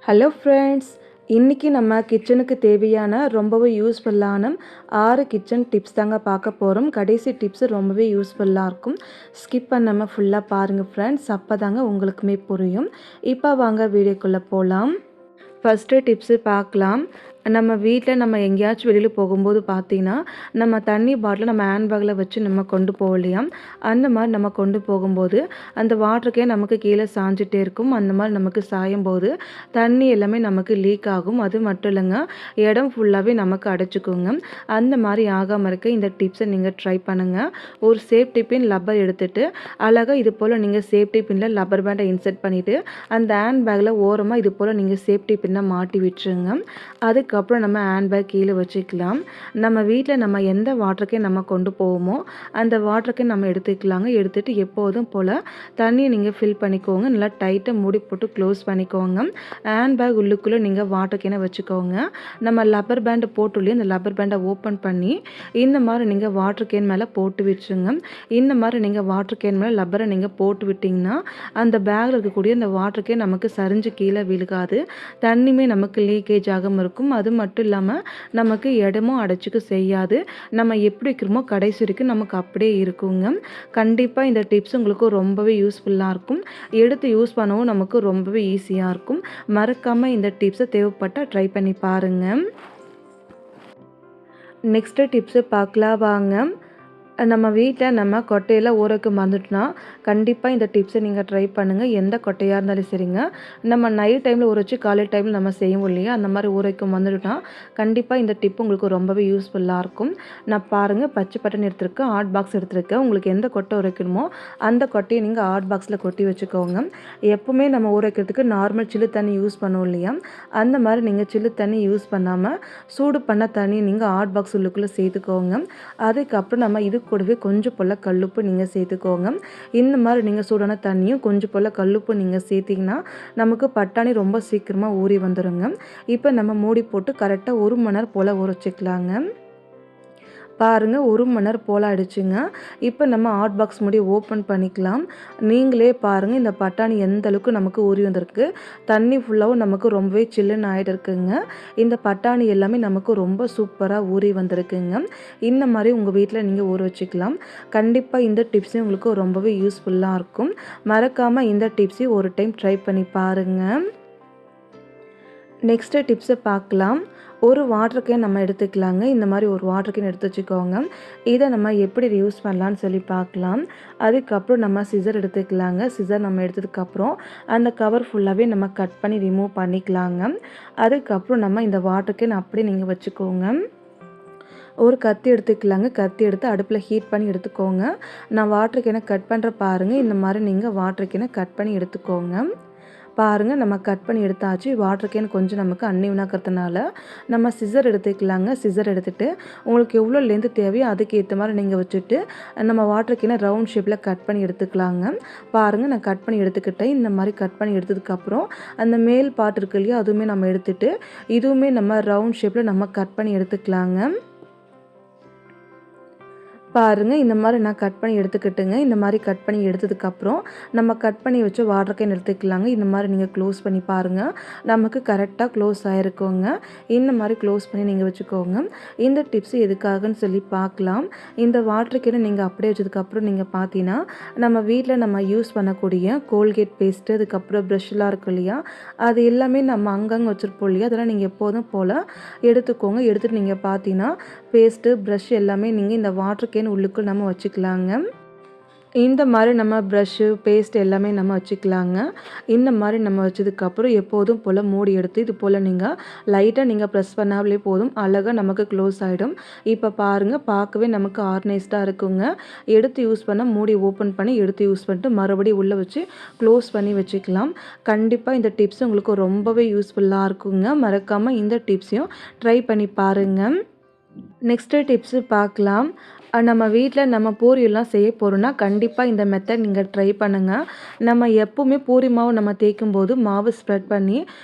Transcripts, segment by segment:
Hello friends, இன்றைக்கி நம்ம கிச்சனுக்கு தேவையான ரொம்பவே யூஸ்ஃபுல்லான 6 கிச்சன் டிப்ஸ் தாங்க பார்க்க போகிறோம். கடைசி டிப்ஸு ரொம்பவே யூஸ்ஃபுல்லாக இருக்கும். ஸ்கிப் பண்ணாமல் ஃபுல்லாக பாருங்கள் ஃப்ரெண்ட்ஸ், அப்போ தாங்க உங்களுக்குமே புரியும். இப்போ வாங்க வீடியோக்குள்ளே போகலாம். ஃபஸ்ட்டு டிப்ஸு பார்க்கலாம். நம்ம வீட்டில் நம்ம எங்கேயாச்சும் வெளியில் போகும்போது பார்த்தீங்கன்னா, நம்ம தண்ணி பாட்டில் நம்ம ஹேண்ட் பேக்கில் வச்சு நம்ம கொண்டு போவோம் இல்லையா? அந்த மாதிரி நம்ம கொண்டு போகும்போது அந்த வாட்டர் கேன் நமக்கு கீழே சாஞ்சிட்டே இருக்கும். அந்த மாதிரி நமக்கு சாயும்போது தண்ணி எல்லாமே நமக்கு லீக் ஆகும். அது மட்டும் இல்லைங்க, இடம் ஃபுல்லாகவே நமக்கு அடைச்சிக்குங்க. அந்த மாதிரி ஆகாமல் இருக்க இந்த டிப்ஸை நீங்கள் ட்ரை பண்ணுங்கள். ஒரு சேஃப்டி பின் லப்பர் எடுத்துகிட்டு அழகாக இது போல் நீங்கள் சேஃப்டி பின்னில் லப்பர் பேண்டை இன்சர்ட் பண்ணிவிட்டு அந்த ஹேண்ட் பேக்கில் ஓரமாக இது போல் நீங்கள் சேஃப்டி பின்னை மாட்டி விட்டுருங்க. அதுக்கப்புறம் நம்ம ஹேண்ட் பேக் கீழே வச்சுக்கலாம். நம்ம வீட்டில் நம்ம எந்த வாட்டர் கேன் நம்ம கொண்டு போவோமோ அந்த வாட்டர் கேன் நம்ம எடுத்துக்கலாங்க. எடுத்துகிட்டு எப்போதும் போல் தண்ணியை நீங்கள் ஃபில் பண்ணிக்கோங்க. நல்லா டைட்டாக மூடி போட்டு க்ளோஸ் பண்ணிக்கோங்க. ஹேண்ட் பேக் உள்ளுக்குள்ளே நீங்கள் வாட்டர் கேனை வச்சுக்கோங்க. நம்ம லப்பர் பேண்டை போட்டுள்ளே அந்த லப்பர் பேண்டை ஓப்பன் பண்ணி இந்த மாதிரி நீங்கள் வாட்டர் கேன் மேலே போட்டு விட்டுருங்க. இந்த மாதிரி நீங்கள் வாட்டர் கேன் மேலே லப்பரை நீங்கள் போட்டு விட்டிங்கன்னா அந்த பேக்கில் இருக்கக்கூடிய அந்த வாட்டர் கேன் நமக்கு சரிஞ்சு கீழே விழுகாது. தண்ணியுமே நமக்கு லீக்கேஜ் ஆகாமல் இருக்கும். அது மட்டும் இல்லாமல் நமக்கு இடமும் அடைச்சிக்க செய்யாது. நம்ம எப்படி இருக்கிறோமோ கடைசி வரைக்கும் நமக்கு அப்படியே இருக்குங்க. கண்டிப்பாக இந்த டிப்ஸ் உங்களுக்கு ரொம்பவே யூஸ்ஃபுல்லாக இருக்கும். எடுத்து யூஸ் பண்ணவும் நமக்கு ரொம்பவே ஈஸியாக இருக்கும். மறக்காமல் இந்த டிப்ஸை தேவைப்பட்டால் ட்ரை பண்ணி பாருங்கள். நெக்ஸ்ட்டு டிப்ஸு பார்க்கலாம் வாங்க. நம்ம வீட்டில் நம்ம கொட்டையில் ஊற வைக்க மறந்துட்டோம்னா கண்டிப்பாக இந்த டிப்ஸை நீங்கள் ட்ரை பண்ணுங்கள். எந்த கொட்டையாக இருந்தாலும் சரிங்க. நம்ம நைட் டைமில் ஊற வச்சு காலையில் டைமில் நம்ம செய்வோம் இல்லையா? அந்த மாதிரி ஊற வைக்க மறந்துட்டோம்னா கண்டிப்பாக இந்த டிப் உங்களுக்கு ரொம்பவே யூஸ்ஃபுல்லாக இருக்கும். நான் பாருங்கள், பச்சை பட்டன் எடுத்துருக்கேன், ஹாட் பாக்ஸ் எடுத்துருக்கேன். உங்களுக்கு எந்த கொட்டை உரைக்கணுமோ அந்த கொட்டையை நீங்கள் ஹாட் பாக்ஸில் கொட்டி வச்சுக்கோங்க. எப்போவுமே நம்ம ஊற வைக்கிறதுக்கு நார்மல் சில்லு தண்ணி யூஸ் பண்ணுவோம் இல்லையா? அந்த மாதிரி நீங்கள் சில்லு தண்ணி யூஸ் பண்ணாமல் சூடு பண்ண தண்ணி நீங்கள் ஹாட் பாக்ஸ் உள்ளுக்குள்ளே சேர்த்துக்கோங்க. அதுக்கப்புறம் நம்ம இது கூடவே கொஞ்சம் போல் கல்லுப்பு நீங்கள் சேர்த்துக்கோங்க. இந்த மாதிரி நீங்கள் சூடான தண்ணியும் கொஞ்சம் போல் கல்லுப்பு நீங்கள் சேர்த்திங்கன்னா நமக்கு பட்டாணி ரொம்ப சீக்கிரமாக ஊறி வந்துடுங்க. இப்போ நம்ம மூடி போட்டு கரெக்டாக 1 மணி நேரம் போல் ஊற வச்சுக்கலாங்க. பாருங்கள், 1 மணி நேரம் போல் ஆகிடுச்சுங்க. இப்போ நம்ம ஹாட் பாக்ஸ் மூடி ஓப்பன் பண்ணிக்கலாம். நீங்களே பாருங்கள், இந்த பட்டாணி எந்த அளவுக்கு நமக்கு ஊறி வந்திருக்கு. தண்ணி ஃபுல்லாகவும் நமக்கு ரொம்பவே சில்லுன்னு ஆகிட்டு இருக்குங்க. இந்த பட்டாணி எல்லாமே நமக்கு ரொம்ப சூப்பராக ஊறி வந்திருக்குங்க. இந்த மாதிரி உங்கள் வீட்டில் நீங்கள் ஊற வச்சுக்கலாம். கண்டிப்பாக இந்த டிப்ஸும் உங்களுக்கு ரொம்பவே யூஸ்ஃபுல்லாக இருக்கும். மறக்காமல் இந்த டிப்ஸையும் ஒரு டைம் ட்ரை பண்ணி பாருங்கள். நெக்ஸ்ட்டு டிப்ஸை பார்க்கலாம். ஒரு வாட்டர் கேன் நம்ம எடுத்துக்கலாங்க. இந்த மாதிரி ஒரு வாட்டர் கேன் எடுத்து வச்சுக்கோங்க. இதை நம்ம எப்படி யூஸ் பண்ணலான்னு சொல்லி பார்க்கலாம். அதுக்கப்புறம் நம்ம சிசர் எடுத்துக்கலாங்க. சிசர் நம்ம எடுத்ததுக்கப்புறம் அந்த கவர் ஃபுல்லாகவே நம்ம கட் பண்ணி ரிமூவ் பண்ணிக்கலாங்க. அதுக்கப்புறம் நம்ம இந்த வாட்டர் கேன் அப்படியே நீங்கள் வச்சுக்கோங்க. ஒரு கத்தி எடுத்துக்கலாங்க. கத்தி எடுத்து அடுப்பில் ஹீட் பண்ணி எடுத்துக்கோங்க. நான் வாட்டர் கேனை கட் பண்ணுற பாருங்கள். இந்த மாதிரி நீங்கள் வாட்டர் கேனை கட் பண்ணி எடுத்துக்கோங்க. பாருங்கள், நம்ம கட் பண்ணி எடுத்தாச்சு. வாட்டர் கேன் கொஞ்சம் நமக்கு அன்னிவனாக்கிறதுனால நம்ம சிசர் எடுத்துக்கலாங்க. சிசர் எடுத்துகிட்டு உங்களுக்கு எவ்வளோ லென்த்து தேவையோ அதுக்கு ஏற்ற மாதிரி நீங்கள் வச்சுட்டு நம்ம வாட்டர் கேனை ரவுண்ட் ஷேப்பில் கட் பண்ணி எடுத்துக்கலாங்க. பாருங்கள், நான் கட் பண்ணி எடுத்துக்கிட்டேன். இந்த மாதிரி கட் பண்ணி எடுத்ததுக்கப்புறம் அந்த மேல் பார்ட் இருக்கு இல்லையா, அதுவுமே நம்ம எடுத்துகிட்டு இதுவுமே நம்ம ரவுண்ட் ஷேப்பில் நம்ம கட் பண்ணி எடுத்துக்கலாங்க. பாருங்கள், இந்த மாதிரி நான் கட் பண்ணி எடுத்துக்கிட்டுங்க. இந்த மாதிரி கட் பண்ணி எடுத்ததுக்கப்புறம் நம்ம கட் பண்ணி வச்சு வாட்டர் கேன் எடுத்துக்கலாங்க. இந்த மாதிரி நீங்கள் க்ளோஸ் பண்ணி பாருங்கள். நமக்கு கரெக்டாக க்ளோஸ் ஆகிருக்குங்க. இந்த மாதிரி க்ளோஸ் பண்ணி நீங்கள் வச்சுக்கோங்க. இந்த டிப்ஸ் எதுக்காகன்னு சொல்லி பார்க்கலாம். இந்த வாட்டர் கேனை நீங்கள் அப்படியே வச்சதுக்கப்புறம் நீங்கள் பார்த்தீங்கன்னா நம்ம வீட்டில் நம்ம யூஸ் பண்ணக்கூடிய கோல்கேட் பேஸ்ட்டு, அதுக்கப்புறம் ப்ரஷ்லாம் இருக்கும் இல்லையா, அது எல்லாமே நம்ம அங்கங்கே வச்சுருப்போம் இல்லையா, அதெல்லாம் நீங்கள் எப்போதும் போல் எடுத்துக்கோங்க. எடுத்துகிட்டு நீங்கள் பார்த்தீங்கன்னா பேஸ்ட்டு, ப்ரஷ் எல்லாமே நீங்கள் இந்த வாட்டர் கேன் உள்ளுக்குள் நம்ம வச்சுக்கலாங்க. இந்த மாதிரி நம்ம ப்ரஷ்ஷு, பேஸ்ட் எல்லாமே நம்ம வச்சுக்கலாங்க. இந்த மாதிரி நம்ம வச்சதுக்கப்புறம் எப்போதும் போல் மூடி எடுத்து இது போல் நீங்கள் லைட்டாக நீங்கள் ப்ரெஸ் பண்ணாலே போதும், அழகாக நமக்கு க்ளோஸ் ஆகிடும். இப்போ பாருங்கள், பார்க்கவே நமக்கு ஆர்கனைஸ்டாக இருக்குங்க. எடுத்து யூஸ் பண்ண மூடி ஓப்பன் பண்ணி எடுத்து யூஸ் பண்ணிட்டு மறுபடியும் உள்ளே வச்சு க்ளோஸ் பண்ணி வச்சுக்கலாம். கண்டிப்பாக இந்த டிப்ஸ் உங்களுக்கு ரொம்பவே யூஸ்ஃபுல்லாக இருக்குங்க. மறக்காமல் இந்த டிப்ஸையும் ட்ரை பண்ணி பாருங்கள். நெக்ஸ்ட்டு டிப்ஸு பார்க்கலாம். நம்ம வீட்டில் நம்ம பூரியெல்லாம் செய்ய போகிறோம்னா கண்டிப்பாக இந்த மெத்தட் நீங்கள் ட்ரை பண்ணுங்கள். நம்ம எப்போவுமே பூரி மாவு நம்ம தேய்க்கும்போது மாவு ஸ்ப்ரெட் பண்ணி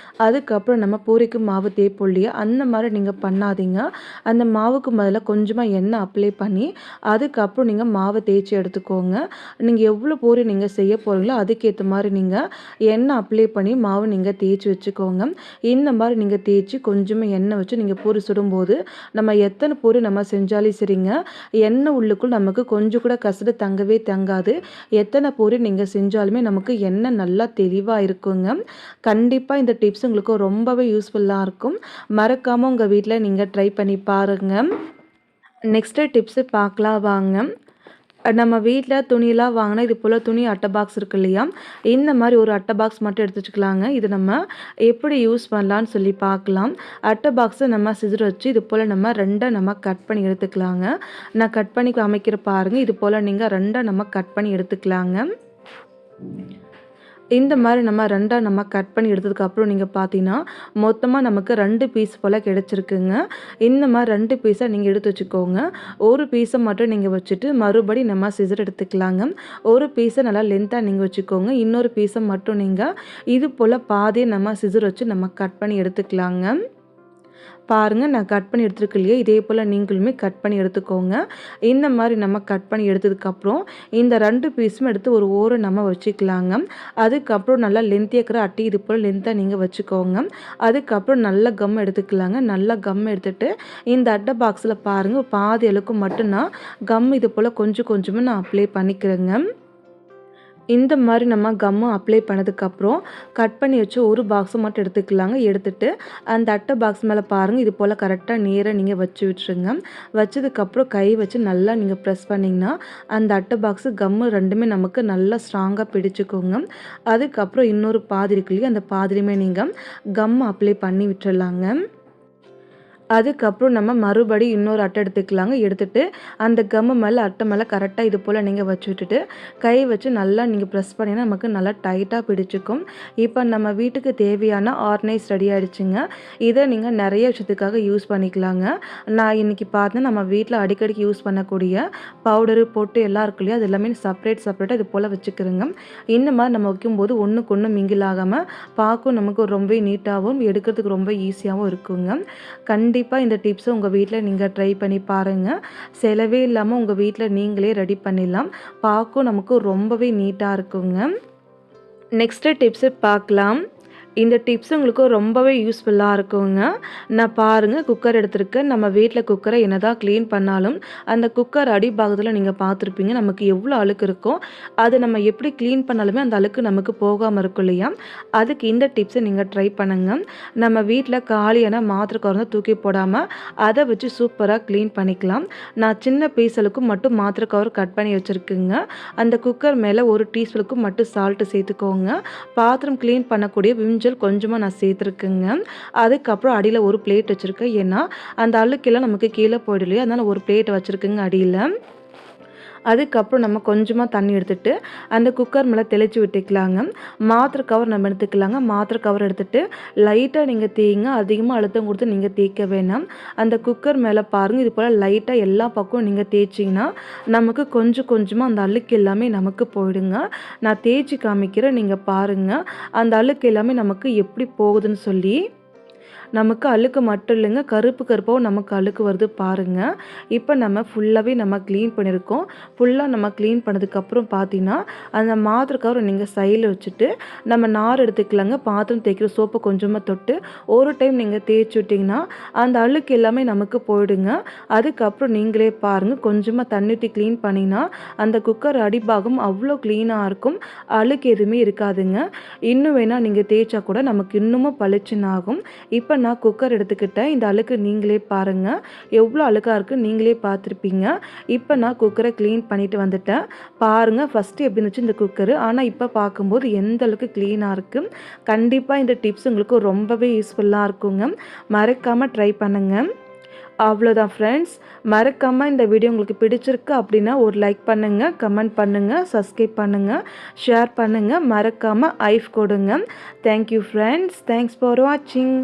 அதுக்கப்புறம் நம்ம பூரிக்கு மாவு தேய்ப்போம் இல்லையா, அந்த மாதிரி நீங்கள் பண்ணாதீங்க. அந்த மாவுக்கு பதிலாக கொஞ்சமாக எண்ணெய் அப்ளை பண்ணி அதுக்கப்புறம் நீங்கள் மாவை தேய்ச்சி எடுத்துக்கோங்க. நீங்கள் எவ்வளோ பூரி நீங்கள் செய்ய போகிறீங்களோ அதுக்கேற்ற மாதிரி நீங்கள் எண்ணெய் அப்ளை பண்ணி மாவு நீங்கள் தேய்ச்சி வச்சுக்கோங்க. இந்த மாதிரி நீங்கள் தேய்ச்சி கொஞ்சமாக எண்ணெய் வச்சு நீங்கள் பூரி சுடும்போது நம்ம எத்தனை பூரி நம்ம செஞ்சாலும் சரிங்க, எண்ணெய் உள்ளுக்குள் நமக்கு கொஞ்சம் கூட கசடு தங்கவே தங்காது. எத்தனை பூரி நீங்கள் செஞ்சாலுமே நமக்கு எண்ணெய் நல்லா தெளிவாக இருக்குங்க. கண்டிப்பாக இந்த டிப்ஸ் உங்களுக்கு ரொம்பவே யூஸ்ஃபுல்லாக இருக்கும். மறக்காமல் உங்கள் வீட்டில் நீங்கள் ட்ரை பண்ணி பாருங்கள். நெக்ஸ்ட்டு டிப்ஸு பார்க்கலாம் வாங்க. நம்ம வீட்டில் துணியெல்லாம் வாங்கினா இது போல் துணி அட்டை பாக்ஸ் இருக்கு இல்லையா, இந்த மாதிரி ஒரு அட்டை பாக்ஸ் மட்டும் எடுத்து வச்சுக்கலாங்க. இது நம்ம எப்படி யூஸ் பண்ணலான்னு சொல்லி பார்க்கலாம். அட்டை பாக்ஸை நம்ம சிசர் வச்சு இது போல் நம்ம ரெண்டாக நம்ம கட் பண்ணி எடுத்துக்கலாங்க. நான் கட் பண்ணி காமிக்கிற பாருங்கள். இது போல் நீங்கள் ரெண்டாக நம்ம கட் பண்ணி எடுத்துக்கலாங்க. இந்த மாதிரி நம்ம ரெண்டாக நம்ம கட் பண்ணி எடுத்ததுக்கப்புறம் நீங்கள் பார்த்தீங்கன்னா மொத்தமாக நமக்கு 2 பீஸ் போல் கிடச்சிருக்குங்க. இந்த மாதிரி 2 பீஸாக நீங்கள் எடுத்து வச்சுக்கோங்க. ஒரு பீஸை மட்டும் நீங்கள் வச்சுட்டு மறுபடி நம்ம சிசர் எடுத்துக்கலாங்க. ஒரு பீஸை நல்லா லென்த்தாக நீங்கள் வச்சுக்கோங்க. இன்னொரு பீஸை மட்டும் நீங்கள் இது போல் பாதியை நம்ம சிசர் வச்சு நம்ம கட் பண்ணி எடுத்துக்கலாங்க. பாருங்கள், நான் கட் பண்ணி எடுத்துருக்கு இல்லையா, இதே போல் நீங்களுமே கட் பண்ணி எடுத்துக்கோங்க. இந்த மாதிரி நம்ம கட் பண்ணி எடுத்ததுக்கப்புறம் இந்த 2 பீஸும் எடுத்து ஒரு ஓரம் நம்ம வச்சுக்கலாங்க. அதுக்கப்புறம் நல்லா லென்த்தியாக இருக்கிற அட்டை இது போல் லென்த்தாக நீங்கள் வச்சுக்கோங்க. அதுக்கப்புறம் நல்ல கம் எடுத்துக்கலாங்க. நல்லா கம் எடுத்துகிட்டு இந்த அட்டை பாக்ஸில் பாருங்கள் பாதி அளவுக்கு மட்டும் நான் கம் இது போல் கொஞ்சம் கொஞ்சமாக நான் அப்ளை பண்ணிக்கிறேங்க. இந்த மாதிரி நம்ம கம்மு அப்ளை பண்ணதுக்கப்புறம் கட் பண்ணி வச்சு ஒரு பாக்ஸை மட்டும் எடுத்துக்கலாங்க. எடுத்துகிட்டு அந்த அட்டை பாக்ஸ் மேலே பாருங்கள் இது போல் கரெக்டாக நேராக நீங்கள் வச்சு விட்டுருங்க. வச்சதுக்கப்புறம் கை வச்சு நல்லா நீங்கள் ப்ரெஸ் பண்ணிங்கன்னா அந்த அட்டை பாக்ஸு கம்மு ரெண்டுமே நமக்கு நல்லா ஸ்ட்ராங்காக பிடிச்சிக்கோங்க. அதுக்கப்புறம் இன்னொரு பாதி இருக்கு இல்லையா, அந்த பாதிலையுமே நீங்கள் கம் அப்ளை பண்ணி விட்டுறலாங்க. அதுக்கப்புறம் நம்ம மறுபடி இன்னொரு அட்டை எடுத்துக்கலாங்க. எடுத்துகிட்டு அந்த கம்மு மேலே அட்டை மேலே கரெக்டாக இது போல் நீங்கள் வச்சு விட்டுட்டு கை வச்சு நல்லா நீங்கள் ப்ரெஸ் பண்ணிங்கன்னா நமக்கு நல்லா டைட்டாக பிடிச்சிக்கும். இப்போ நம்ம வீட்டுக்கு தேவையான ஆர்கனைஸ் ரெடி ஆகிடுச்சுங்க. இதை நீங்கள் நிறைய விஷயத்துக்காக யூஸ் பண்ணிக்கலாங்க. நான் இன்றைக்கி பார்த்தேன் நம்ம வீட்டில் அடிக்கடிக்கு யூஸ் பண்ணக்கூடிய பவுடரு பொட்டு எல்லாம் இருக்கு இல்லையா, அது எல்லாமே செப்பரேட்டாக இது போல் வச்சுக்கிறோங்க. இந்த மாதிரி நம்ம வைக்கும்போது ஒன்றுக்கு ஒன்று மிங்கில் ஆகாமல் பார்க்கும் நமக்கு ரொம்ப நீட்டாகவும் எடுக்கிறதுக்கு ரொம்ப ஈஸியாகவும் இருக்குங்க. கண்டிப்பாக இந்த டிப்ஸை உங்கள் வீட்டில் நீங்கள் ட்ரை பண்ணி பாருங்கள். செலவே இல்லாமல் உங்கள் வீட்டில் நீங்களே ரெடி பண்ணிடலாம். பார்க்கும் நமக்கு ரொம்பவே நீட்டாக இருக்குங்க. நெக்ஸ்ட்டு டிப்ஸு பார்க்கலாம். இந்த டிப்ஸ் உங்களுக்கு ரொம்பவே யூஸ்ஃபுல்லாக இருக்குங்க. நான் பாருங்கள் குக்கர் எடுத்துருக்கேன். நம்ம வீட்டில் குக்கரை என்னதான் க்ளீன் பண்ணாலும் அந்த குக்கர் அடிபாகத்தில் நீங்கள் பார்த்துருப்பீங்க நமக்கு எவ்வளோ அழுக்கு இருக்கும். அதை நம்ம எப்படி க்ளீன் பண்ணாலுமே அந்த அழுக்கு நமக்கு போகாமல் இருக்கும் இல்லையா, அதுக்கு இந்த டிப்ஸை நீங்கள் ட்ரை பண்ணுங்கள். நம்ம வீட்டில் காலியான மாத்திரை கவர் தூக்கி போடாமல் அதை வச்சு சூப்பராக க்ளீன் பண்ணிக்கலாம். நான் சின்ன பீஸலுக்கு மட்டும் மாத்திரை கவர் கட் பண்ணி வச்சுருக்குங்க. அந்த குக்கர் மேலே ஒரு டீஸ்பூனுக்கு மட்டும் சால்ட்டு சேர்த்துக்கோங்க. பாத்திரம் க்ளீன் பண்ணக்கூடிய விம் கொஞ்சமாக நான் சேர்த்துருக்குங்க. அதுக்கப்புறம் அடியில் ஒரு பிளேட் வச்சுருக்கேன். ஏன்னா அந்த அழுக்கெல்லாம் நமக்கு கீழே போயிடலையே, அதனால் ஒரு பிளேட் வச்சுருக்குங்க அடியில். அதுக்கப்புறம் நம்ம கொஞ்சமாக தண்ணி எடுத்துகிட்டு அந்த குக்கர் மேலே தெளித்து விட்டுக்கலாங்க. மாத்திரை கவர் நம்ம எடுத்துக்கலாங்க. மாத்திரை கவர் எடுத்துகிட்டு லைட்டாக நீங்கள் தேய்ங்க. அதிகமாக அழுத்தம் கொடுத்து நீங்கள் தேய்க்க வேணாம். அந்த குக்கர் மேலே பாருங்கள் இது போல் லைட்டாக எல்லா பக்கமும் நீங்கள் தேய்ச்சிங்கன்னா நமக்கு கொஞ்சம் கொஞ்சமாக அந்த அழுக்கு எல்லாமே நமக்கு போயிடுங்க. நான் தேய்ச்சி காமிக்கிறேன், நீங்கள் பாருங்கள் அந்த அழுக்கு எல்லாமே நமக்கு எப்படி போகுதுன்னு சொல்லி. நமக்கு அழுக்கு மட்டும் இல்லைங்க, கருப்பு கருப்பாகவும் நமக்கு அழுக்கு வருது பாருங்கள். இப்போ நம்ம ஃபுல்லாகவே நம்ம க்ளீன் பண்ணியிருக்கோம். ஃபுல்லாக நம்ம க்ளீன் பண்ணதுக்கப்புறம் பார்த்தீங்கன்னா அந்த மாத்திரை கவர் நீங்கள் சைடில் வச்சுட்டு நம்ம நார் எடுத்துக்கலாங்க. பாத்திரம் தேய்க்கிற சோப்பை கொஞ்சமாக தொட்டு ஒரு டைம் நீங்கள் தேய்ச்சி விட்டிங்கன்னா அந்த அழுக்கு எல்லாமே நமக்கு போயிடுங்க. அதுக்கப்புறம் நீங்களே பாருங்கள் கொஞ்சமாக தண்ணி ஊற்றி க்ளீன் பண்ணிங்கன்னா அந்த குக்கர் அடிபாகம் அவ்வளோ க்ளீனாக இருக்கும். அழுக்கு எதுவுமே இருக்காதுங்க. இன்னும் வேணால் நீங்கள் தேய்ச்சா கூட நமக்கு இன்னமும் பளிச்சுன்னு ஆகும். இப்போ நான் குக்கர் எடுத்துக்கிட்டேன். இந்த அழுக்கு நீங்களே பாருங்கள் எவ்வளோ அழுக்காக இருக்குது, நீங்களே பார்த்துருப்பீங்க. இப்போ நான் குக்கரை க்ளீன் பண்ணிட்டு வந்துட்டேன். பாருங்கள் ஃபஸ்ட்டு எப்படி இருந்துச்சு இந்த குக்கரு, ஆனால் இப்போ பார்க்கும்போது எந்த அளவுக்கு க்ளீனாக இருக்குது. கண்டிப்பாக இந்த டிப்ஸ் உங்களுக்கு ரொம்பவே யூஸ்ஃபுல்லாக இருக்குங்க. மறக்காமல் ட்ரை பண்ணுங்கள். அவ்வளோதான் ஃப்ரெண்ட்ஸ். மறக்காமல் இந்த வீடியோ உங்களுக்கு பிடிச்சிருக்கு அப்படின்னா ஒரு லைக் பண்ணுங்கள், கமெண்ட் பண்ணுங்கள், சப்ஸ்கிரைப் பண்ணுங்கள், ஷேர் பண்ணுங்கள். மறக்காமல் ஐஃப் கொடுங்க. Thank you friends. தேங்க்ஸ் ஃபார் வாட்சிங்.